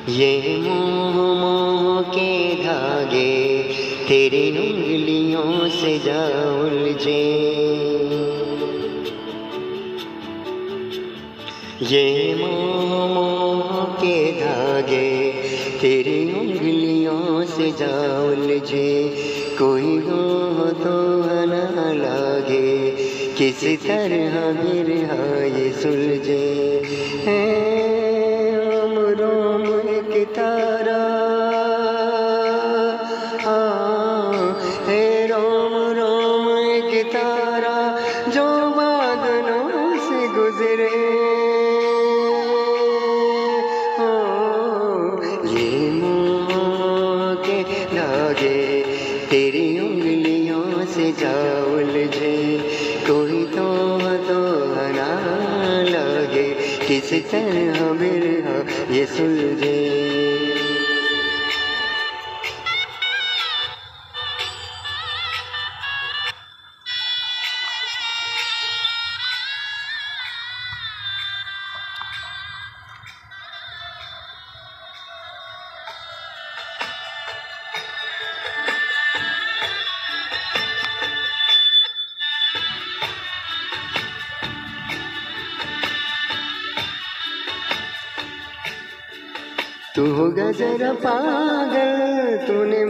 ये मोह मोह के धागे तेरी उंगलियों से जा उलझे। ये मोह मोह के धागे तेरी उंगलियों से जा उलझे। कोई हो तो न लागे, किस तरह बिरहा ये सुलझे। है रोम रोम एक तारा, है रोम रोम एक तारा जो बादलों से गुजरे। ये मोह के धागे तेरी उंगलियों से जा उलझे। कोई तो ना लगे, किस तरह बिरहा ये सुलझे। तू होगा जरा पागल, तूने